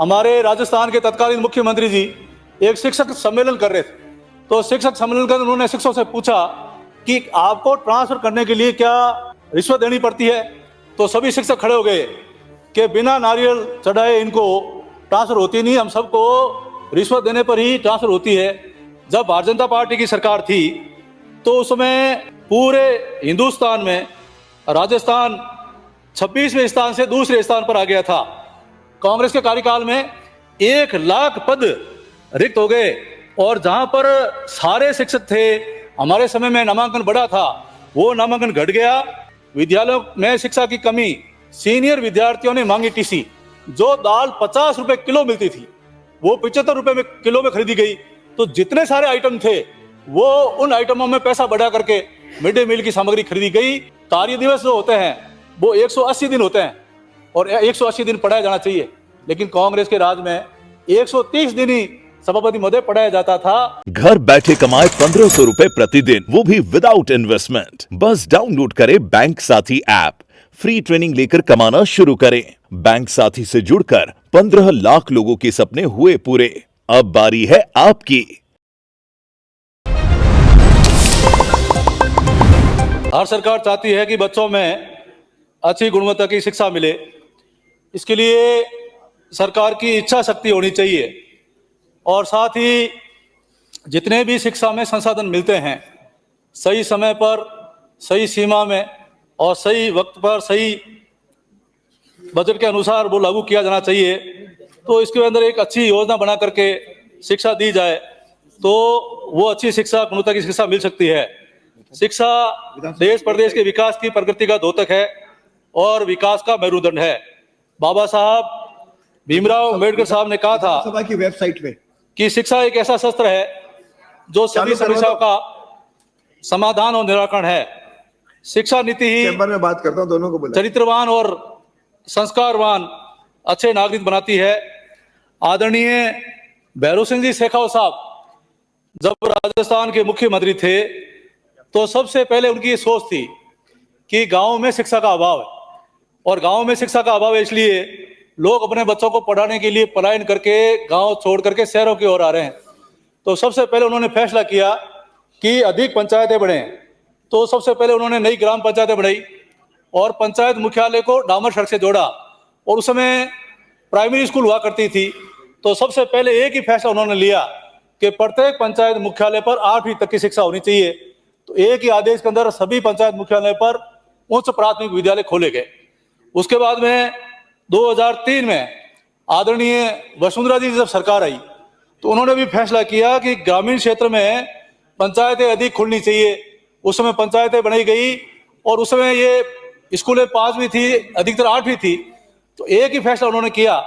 हमारे राजस्थान के तत्कालीन मुख्यमंत्री जी एक शिक्षक सम्मेलन कर रहे थे। तो शिक्षक सम्मेलन कर उन्होंने शिक्षकों से पूछा कि आपको ट्रांसफर करने के लिए क्या रिश्वत देनी पड़ती है। तो सभी शिक्षक खड़े हो गए कि बिना नारियल चढ़ाए इनको ट्रांसफर होती नहीं, हम सबको रिश्वत देने पर ही ट्रांसफर होती है। जब भारतीय जनता पार्टी की सरकार थी तो उसमें पूरे हिंदुस्तान में राजस्थान 26वें स्थान से दूसरे स्थान पर आ गया था। कांग्रेस के कार्यकाल में 1 लाख पद रिक्त हो गए और जहां पर सारे शिक्षक थे, हमारे समय में नामांकन बढ़ा था, वो नामांकन घट गया। विद्यालयों में शिक्षा की कमी, सीनियर विद्यार्थियों ने मांगी टीसी। जो दाल 50 रुपए किलो मिलती थी वो 75 रुपए में किलो में खरीदी गई। तो जितने सारे आइटम थे वो उन आइटमों में पैसा बढ़ा करके मिड डे मील की सामग्री खरीदी गई। कार्य दिवस जो होते हैं वो 180 दिन होते हैं और 180 दिन पढ़ाया जाना चाहिए, लेकिन कांग्रेस के राज में 130 दिन ही सभापति महोदय पढ़ाया जाता था। घर बैठे कमाए 1500 रुपए प्रतिदिन, वो भी विदाउट इन्वेस्टमेंट। बस डाउनलोड करें बैंक साथी ऐप, फ्री ट्रेनिंग लेकर कमाना शुरू करें। बैंक साथी से जुड़कर 15 लाख लोगों के सपने हुए पूरे। अब बारी है आपकी। हर सरकार चाहती है कि बच्चों में अच्छी गुणवत्ता की शिक्षा मिले। इसके लिए सरकार की इच्छा शक्ति होनी चाहिए और साथ ही जितने भी शिक्षा में संसाधन मिलते हैं सही समय पर, सही सीमा में और सही वक्त पर, सही बजट के अनुसार वो लागू किया जाना चाहिए। तो इसके अंदर एक अच्छी योजना बना करके शिक्षा दी जाए तो वो अच्छी शिक्षा, गुणवत्ता की शिक्षा मिल सकती है। शिक्षा देश प्रदेश के विकास की प्रगति का द्योतक है और विकास का मेरुदंड है। बाबा साहब भीमराव अम्बेडकर साहब ने कहा था सभा की वेबसाइट पे कि शिक्षा एक ऐसा शस्त्र है जो सभी समस्याओं का समाधान और निराकरण है। शिक्षा नीति ही चैम्बर में बात करता हूं, दोनों को बुला। चरित्रवान और संस्कारवान अच्छे नागरिक बनाती है। आदरणीय भैरू सिंह जी शेखावत साहब जब राजस्थान के मुख्यमंत्री थे तो सबसे पहले उनकी ये सोच थी कि गांव में शिक्षा का अभाव है और गांव में शिक्षा का अभाव है, इसलिए लोग अपने बच्चों को पढ़ाने के लिए पलायन करके गांव छोड़ करके शहरों की ओर आ रहे हैं। तो सबसे पहले उन्होंने फैसला किया कि अधिक पंचायतें बढ़ें। तो सबसे पहले उन्होंने नई ग्राम पंचायतें बढ़ाई और पंचायत मुख्यालय को डामर सड़क से जोड़ा और उस समय प्राइमरी स्कूल हुआ करती थी। तो सबसे पहले एक ही फैसला उन्होंने लिया कि प्रत्येक पंचायत मुख्यालय पर 8वीं तक की शिक्षा होनी चाहिए। तो एक ही आदेश के अंदर सभी पंचायत मुख्यालय पर उच्च प्राथमिक विद्यालय खोले गए। उसके बाद में 2003 में आदरणीय वसुंधरा जी जब सरकार आई तो उन्होंने भी फैसला किया कि ग्रामीण क्षेत्र में पंचायतें अधिक खुलनी चाहिए। उस समय पंचायतें बनाई गई और उस समय ये स्कूलें 5वीं थी, अधिकतर 8वीं थी। तो एक ही फैसला उन्होंने किया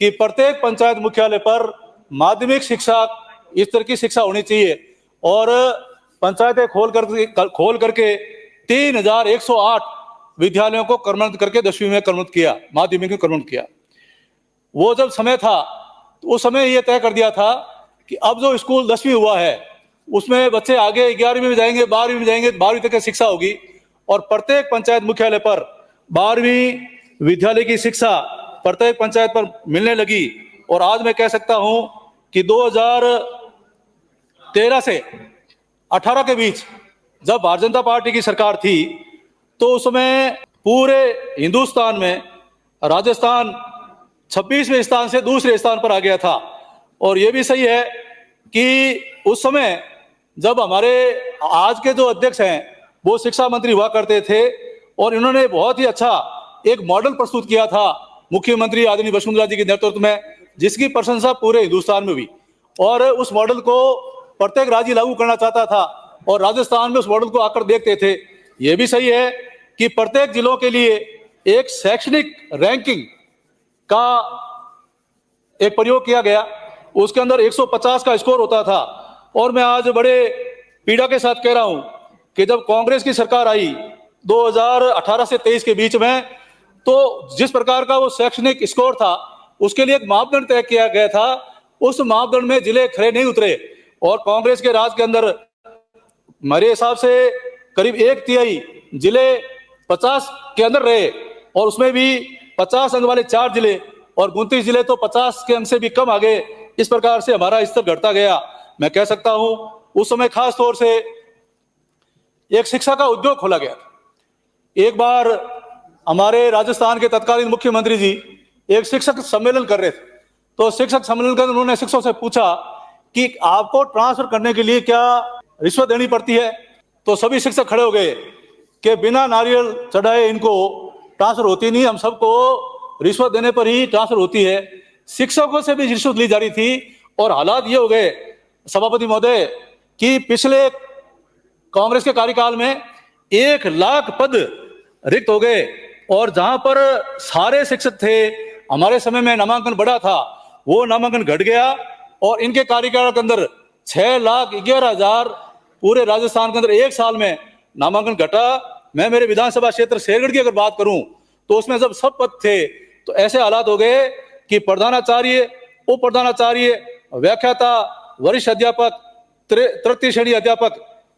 कि प्रत्येक पंचायत मुख्यालय पर माध्यमिक शिक्षा स्तर की शिक्षा होनी चाहिए और पंचायतें खोल करके 3108 विद्यालयों को क्रमबद्ध करके 10वीं में क्रमबद्ध किया, माध्यमिक में क्रमबद्ध किया। वो जब समय था तो उस समय ये तय कर दिया था कि अब जो स्कूल 10वीं हुआ है उसमें बच्चे आगे 11वीं में जाएंगे, 12वीं में जाएंगे, 12वीं तक की शिक्षा होगी और प्रत्येक पंचायत मुख्यालय पर 12वीं विद्यालय की शिक्षा प्रत्येक पंचायत पर मिलने लगी। और आज मैं कह सकता हूं कि 2013 से 18 के बीच जब भारतीय जनता पार्टी की सरकार थी तो उसमें पूरे हिंदुस्तान में राजस्थान 26वें स्थान से दूसरे स्थान पर आ गया था। और यह भी सही है कि उस समय जब हमारे आज के जो अध्यक्ष हैं वो शिक्षा मंत्री हुआ करते थे और इन्होंने बहुत ही अच्छा एक मॉडल प्रस्तुत किया था मुख्यमंत्री आदरणीय वसुंधरा जी के नेतृत्व में, जिसकी प्रशंसा पूरे हिंदुस्तान में हुई। और उस मॉडल को प्रत्येक राज्य लागू करना चाहता था और राजस्थान में उस मॉडल को आकर देखते थे। यह भी सही है कि प्रत्येक जिलों के लिए एक शैक्षणिक रैंकिंग का एक प्रयोग किया गया। उसके अंदर 150 का स्कोर होता था और मैं आज बड़े पीड़ा के साथ कह रहा हूं कि जब कांग्रेस की सरकार आई 2018 से 23 के बीच में, तो जिस प्रकार का वो शैक्षणिक स्कोर था उसके लिए एक मापदंड तय किया गया था। उस मापदंड में जिले खरे नहीं उतरे और कांग्रेस के राज के अंदर मेरे हिसाब से करीब 1/3 जिले 50 के अंदर रहे और उसमें भी 50 अंक वाले 4 जिले और 29 जिले तो 50 के अंक से भी कम आ गए। इस प्रकार से हमारा स्तर घटता गया। मैं कह सकता हूं उस समय खास तौर से एक शिक्षा का उद्योग खोला गया। एक बार हमारे राजस्थान के तत्कालीन मुख्यमंत्री जी एक शिक्षक सम्मेलन कर रहे थे, तो शिक्षक सम्मेलन कर उन्होंने शिक्षकों से पूछा कि आपको ट्रांसफर करने के लिए क्या रिश्वत देनी पड़ती है? तो सभी शिक्षक खड़े हो गए कि बिना नारियल चढ़ाए इनको ट्रांसफर होती नहीं, हम सबको रिश्वत देने पर ही ट्रांसफर होती है। शिक्षकों से भी रिश्वत ली जा रही थी और हालात ये हो गए सभापति महोदय कि पिछले कांग्रेस के कार्यकाल में 1 लाख पद रिक्त हो गए और जहां पर सारे शिक्षक थे, हमारे समय में नामांकन बढ़ा था, वो नामांकन घट गया और इनके कार्यकाल के अंदर 6,11,000 पूरे राजस्थान के अंदर एक साल में नामांकन घटा। मैं मेरे विधानसभा क्षेत्र शेरगढ़ की अगर बात करूं तो उसमें जब सब पद थे तो ऐसे हालात हो गए कि प्रधानाचार्य, उप प्रधानाचार्य, व्याख्याता, वरिष्ठ अध्यापक, तृतीय श्रेणी अध्यापक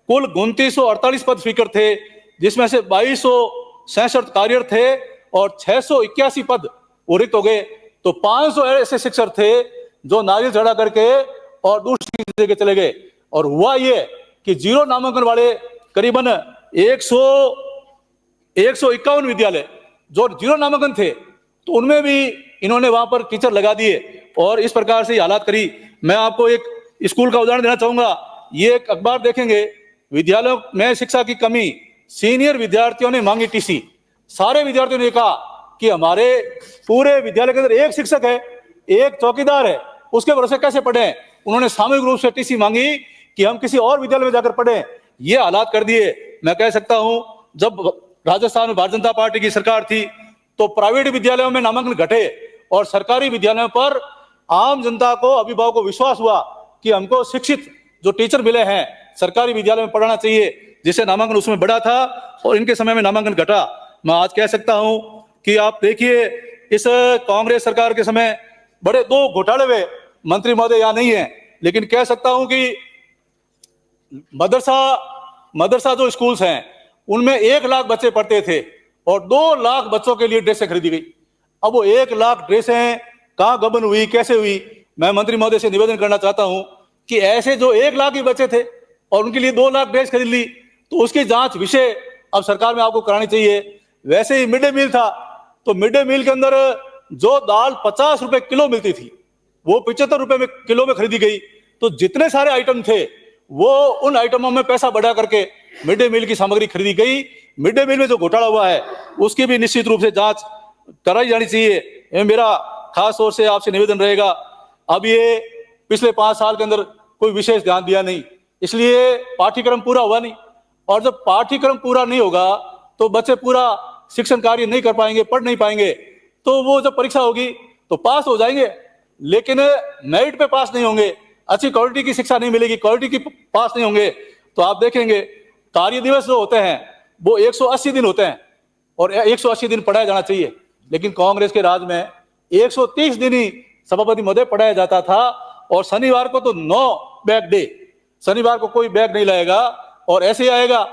कुल 2948 पद स्वीकृत थे, जिसमें से 2266 कार्यरत थे और 681 पद वो रिक्त हो गए। तो 500 ऐसे शिक्षक थे जो नारियल चढ़ा करके और दूसरी जगह चले गए। और हुआ ये कि जीरो नामांकन वाले करीबन 151 विद्यालय जो जीरो नामांकन थे, तो उनमें भी इन्होंने वहां पर टीचर लगा दिए और इस प्रकार से हालात करी। मैं आपको एक स्कूल का उदाहरण देना चाहूंगा। ये एक अखबार देखेंगे, विद्यालयों में शिक्षा की कमी, सीनियर विद्यार्थियों ने मांगी टीसी। सारे विद्यार्थियों ने कहा कि हमारे पूरे विद्यालय के अंदर एक शिक्षक है, एक चौकीदार है, उसके भरोसे कैसे पढ़े? उन्होंने सामूहिक रूप से टीसी मांगी कि हम किसी और विद्यालय में जाकर पढ़ें। ये हालात कर दिए। मैं कह सकता हूं जब राजस्थान में भारतीय जनता पार्टी की सरकार थी तो प्राइवेट विद्यालयों में नामांकन घटे और सरकारी विद्यालयों पर आम जनता को, अभिभावकों को विश्वास हुआ कि हमको शिक्षित जो टीचर मिले हैं सरकारी विद्यालय में पढ़ाना चाहिए, जिससे नामांकन उसमें बढ़ा था और इनके समय में नामांकन घटा। मैं आज कह सकता हूं कि आप देखिए इस कांग्रेस सरकार के समय बड़े 2 घोटाले हुए, मंत्री महोदय यहां नहीं है, लेकिन कह सकता हूं कि मदरसा जो स्कूल्स हैं उनमें 1 लाख बच्चे पढ़ते थे और 2 लाख बच्चों के लिए ड्रेसें खरीदी गई। अब वो 1 लाख ड्रेसें कहां गबन हुई, कैसे हुई? मैं मंत्री महोदय से निवेदन करना चाहता हूं कि ऐसे जो 1 लाख ही बच्चे थे और उनके लिए 2 लाख ड्रेस खरीद ली, तो उसकी जांच विषय अब सरकार में आपको करानी चाहिए। वैसे ही मिड डे मील था, तो मिड डे मील के अंदर जो दाल 50 रुपए किलो मिलती थी वो 75 रुपए में किलो में खरीदी गई। तो जितने सारे आइटम थे वो उन आइटमों में पैसा बढ़ा करके मिड डे मील की सामग्री खरीदी गई। मिड डे मील में जो घोटाला हुआ है उसकी भी निश्चित रूप से जांच कराई जानी चाहिए। मेरा खास तौर से आपसे निवेदन रहेगा, अब ये पिछले 5 साल के अंदर कोई विशेष ध्यान दिया नहीं, इसलिए पाठ्यक्रम पूरा हुआ नहीं। और जब पाठ्यक्रम पूरा नहीं होगा तो बच्चे पूरा शिक्षण कार्य नहीं कर पाएंगे, पढ़ नहीं पाएंगे, तो वो जब परीक्षा होगी तो पास हो जाएंगे लेकिन मेरिट पे पास नहीं होंगे, अच्छी क्वालिटी की शिक्षा नहीं मिलेगी, क्वालिटी की पास नहीं होंगे। तो आप देखेंगे कार्य दिवस जो होते हैं वो 180 दिन होते हैं और 180 दिन पढ़ाया जाना चाहिए, लेकिन कांग्रेस के राज में 130 दिन ही सभापति महोदय पढ़ाया जाता था और शनिवार को तो नो बैग डे, शनिवार को कोई बैग नहीं लाएगा और ऐसे ही आएगा।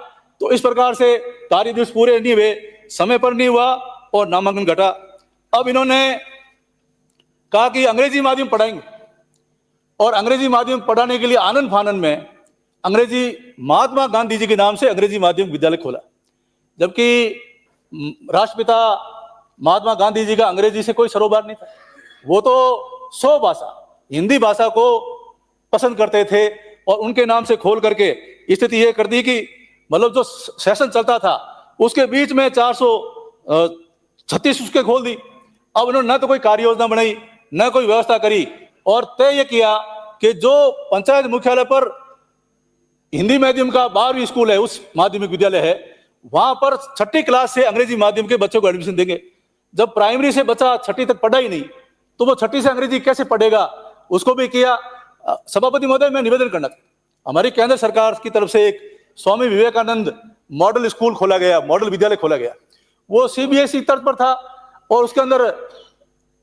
तो इस प्रकार से कार्य दिवस पूरे नहीं हुए, समय पर नहीं हुआ और नामांकन घटा। अब इन्होंने कहा कि अंग्रेजी माध्यम पढ़ाएंगे और अंग्रेजी माध्यम पढ़ाने के लिए आनंद फानन में अंग्रेजी महात्मा गांधी जी के नाम से अंग्रेजी माध्यम विद्यालय खोला, जबकि राष्ट्रपिता महात्मा गांधी जी का अंग्रेजी से कोई सरोकार नहीं था। वो तो 100 भाषा, हिंदी भाषा को पसंद करते थे और उनके नाम से खोल करके स्थिति यह कर दी कि मतलब जो सेशन चलता था उसके बीच में 436 उसके खोल दी। अब उन्होंने न तो कोई कार्य योजना बनाई, न कोई व्यवस्था करी और तय यह किया कि जो पंचायत मुख्यालय पर हिंदी माध्यम का 12वीं स्कूल है, उस माध्यमिक विद्यालय है, वहां पर 6ठी क्लास से अंग्रेजी माध्यम के बच्चों को एडमिशन देंगे। जब प्राइमरी से बच्चा 6ठी तक पढ़ा ही नहीं तो वो 6ठी से अंग्रेजी कैसे पढ़ेगा, उसको भी किया। सभापति महोदय, मैं निवेदन करना था, हमारी केंद्र सरकार की तरफ से एक स्वामी विवेकानंद मॉडल स्कूल खोला गया, मॉडल विद्यालय खोला गया। वो सीबीएसई तर्ज पर था और उसके अंदर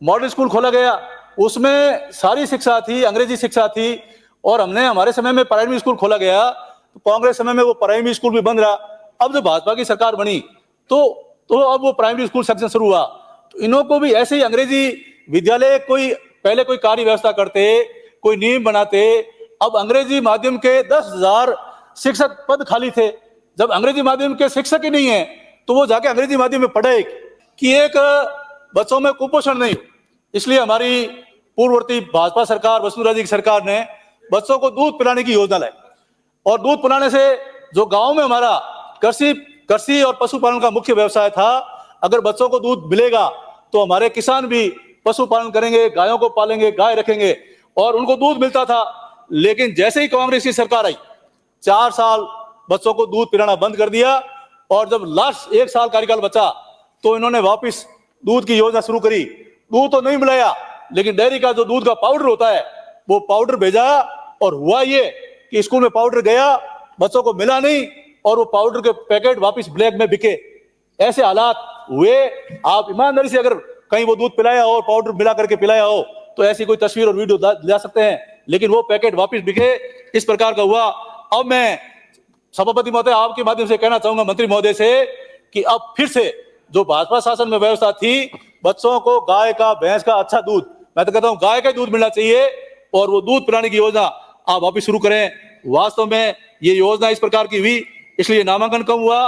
मॉडल स्कूल खोला गया, उसमें सारी शिक्षा थी, अंग्रेजी शिक्षा थी। और हमने हमारे समय में प्राइमरी स्कूल खोला गया, तो कांग्रेस समय में वो प्राइमरी स्कूल भी बंद रहा। अब जब भाजपा की सरकार बनी तो अब वो प्राइमरी स्कूल सेक्शन शुरू हुआ, तो इन्हों को भी ऐसे ही अंग्रेजी विद्यालय पहले कोई कार्य व्यवस्था करते, कोई नियम बनाते। अब अंग्रेजी माध्यम के 10,000 शिक्षक पद खाली थे। जब अंग्रेजी माध्यम के शिक्षक ही नहीं है तो वो जाके अंग्रेजी माध्यम में पढ़े कि एक बच्चों में कुपोषण नहीं। इसलिए हमारी पूर्ववर्ती भाजपा सरकार, वसुंधरा जी की सरकार ने बच्चों को दूध पिलाने की योजना लाई, और दूध पिलाने से जो गांव में हमारा कृषि और पशुपालन का मुख्य व्यवसाय था, अगर बच्चों को दूध मिलेगा तो हमारे किसान भी पशुपालन करेंगे, गायों को पालेंगे, गाय रखेंगे, और उनको दूध मिलता था। लेकिन जैसे ही कांग्रेस की सरकार आई, 4 साल बच्चों को दूध पिलाना बंद कर दिया, और जब लास्ट 1 साल कार्यकाल बचा तो इन्होंने वापस दूध की योजना शुरू करी। दूध तो नहीं मिलाया, लेकिन डेयरी का जो दूध का पाउडर होता है वो पाउडर भेजा, और हुआ ये कि स्कूल में पाउडर गया, बच्चों को मिला नहीं, और वो पाउडर के पैकेट वापस ब्लैक में बिके। ऐसे हालात हुए। आप ईमानदारी से अगर कहीं वो दूध पिलाया हो और पाउडर मिला करके पिलाया हो तो ऐसी कोई तस्वीर और वीडियो ला सकते हैं, लेकिन वो पैकेट वापस बिके। इस प्रकार का हुआ। अब मैं सभापति महोदय आपके माध्यम से कहना चाहूंगा मंत्री महोदय से कि अब फिर से जो भाजपा शासन में व्यवस्था थी, बच्चों को गाय का, भैंस का अच्छा दूध, मैं तो कहता हूं गाय का दूध मिलना चाहिए, और वो दूध पिलाने की योजना आप वापिस शुरू करें। वास्तव में ये योजना इस प्रकार की हुई, इसलिए नामांकन कम हुआ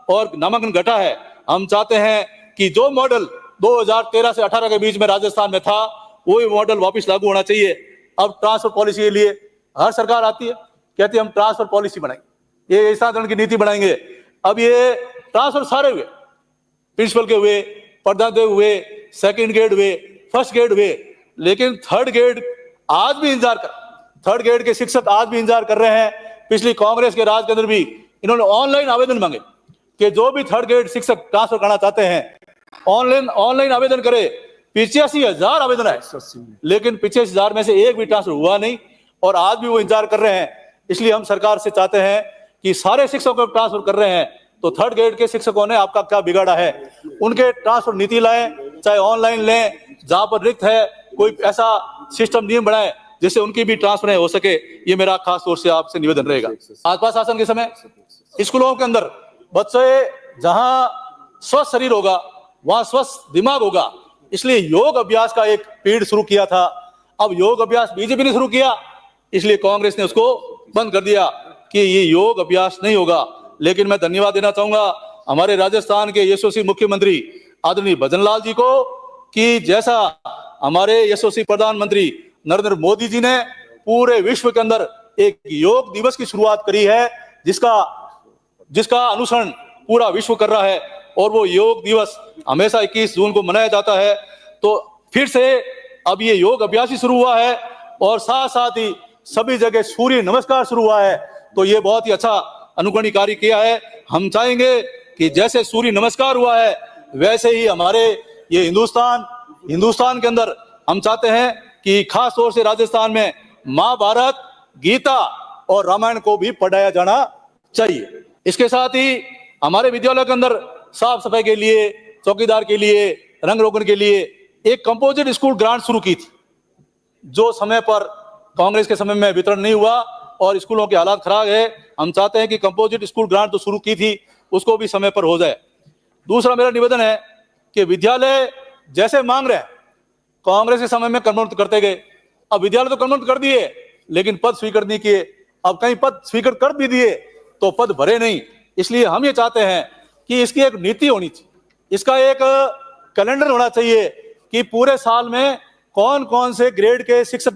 और नामांकन घटा है। हम चाहते हैं कि जो मॉडल 2013 से 18 के बीच में राजस्थान में था, वही मॉडल वापस लागू होना चाहिए। अब ट्रांसफर पॉलिसी के लिए हर सरकार आती है, कहती है हम ट्रांसफर पॉलिसी बनाएंगे, ये स्थानांतरण की नीति बनाएंगे। अब ये ट्रांसफर सारे हुए, प्रिंसिपल के हुए, प्रधानाध्यापक हुए, सेकंड ग्रेड हुए, फर्स्ट ग्रेड हुए, लेकिन थर्ड ग्रेड आज भी थर्ड ग्रेड के शिक्षक आज भी इंतजार कर रहे हैं। पिछली कांग्रेस के राज के अंदर भी इन्होंने ऑनलाइन आवेदन मांगे कि जो भी थर्ड ग्रेड शिक्षक ट्रांसफर करना चाहते हैं ऑनलाइन आवेदन करे। 85,000 आवेदन आए, लेकिन 85,000 में से एक भी ट्रांसफर हुआ नहीं, और आज भी वो इंतजार कर रहे हैं। इसलिए हम सरकार से चाहते हैं कि सारे शिक्षकों को ट्रांसफर कर रहे हैं तो थर्ड ग्रेड के शिक्षकों ने आपका क्या बिगाड़ा है, उनके ट्रांसफर नीति लाएं, चाहे ऑनलाइन लें, जहां पर रिक्त है कोई ऐसा सिस्टम नियम बनाए जिससे उनकी भी ट्रांसफर हो सके। ये मेरा खास तौर से आपसे निवेदन रहेगा। भाजपा शासन के समय स्कूलों के अंदर बच्चे जहां स्वस्थ शरीर होगा वहां स्वस्थ दिमाग होगा, इसलिए योग अभ्यास का एक पीरियड शुरू किया था। अब योग अभ्यास बीजेपी ने शुरू किया, इसलिए कांग्रेस ने उसको बंद कर दिया कि ये योग अभ्यास नहीं होगा। लेकिन मैं धन्यवाद देना चाहूंगा हमारे राजस्थान के यशस्वी मुख्यमंत्री आदरणीय भजनलाल जी को कि जैसा हमारे यशस्वी प्रधानमंत्री नरेंद्र मोदी जी ने पूरे विश्व के अंदर एक योग दिवस की शुरुआत करी है, जिसका अनुसरण पूरा विश्व कर रहा है, और वो योग दिवस हमेशा 21 जून को मनाया जाता है। तो फिर से अब ये योग अभ्यास ही शुरू हुआ है, और साथ साथ ही सभी जगह सूर्य नमस्कार शुरू हुआ है। तो ये बहुत ही अच्छा अनुकरणीय कार्य किया है। हम चाहेंगे कि जैसे सूर्य नमस्कार हुआ है वैसे ही हमारे ये हिंदुस्तान के अंदर हम चाहते हैं कि खास तौर से राजस्थान में महाभारत, गीता और रामायण को भी पढ़ाया जाना चाहिए। इसके साथ ही हमारे विद्यालयों के अंदर साफ सफाई के लिए, चौकीदार के लिए, रंग रोगन के लिए एक कंपोजिट स्कूल ग्रांट शुरू की थी, जो समय पर कांग्रेस के समय में वितरण नहीं हुआ और स्कूलों के हालात खराब है। हम चाहते हैं कि कंपोजिट स्कूल ग्रांट तो शुरू की थी, उसको भी समय पर हो जाए। दूसरा मेरा निवेदन है कि विद्यालय जैसे मांग रहे हैं, कांग्रेस के समय में कर्मोन्नत करते गए, अब विद्यालय तो कर्मोन्नत कर दिए लेकिन पद स्वीकृत नहीं किए। अब कहीं पद स्वीकृत कर भी दिए तो पद भरे नहीं। इसलिए हम ये चाहते हैं कि इसकी एक नीति होनी चाहिए, इसका एक कैलेंडर होना चाहिए कि पूरे साल में कौन कौन से ग्रेड के शिक्षक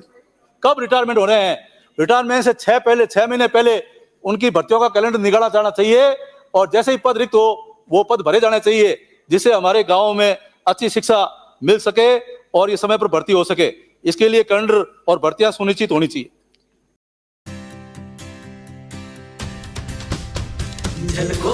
कब रिटायरमेंट हो रहे हैं। रिटायरमेंट से 6 महीने पहले उनकी भर्तियों का कैलेंडर निकाला जाना चाहिए, और जैसे ही पद रिक्त हो वो पद भरे जाने चाहिए, जिससे हमारे गाँव में अच्छी शिक्षा मिल सके और ये समय पर भर्ती हो सके। इसके लिए कैलेंडर और भर्तियां सुनिश्चित होनी चाहिए। झलको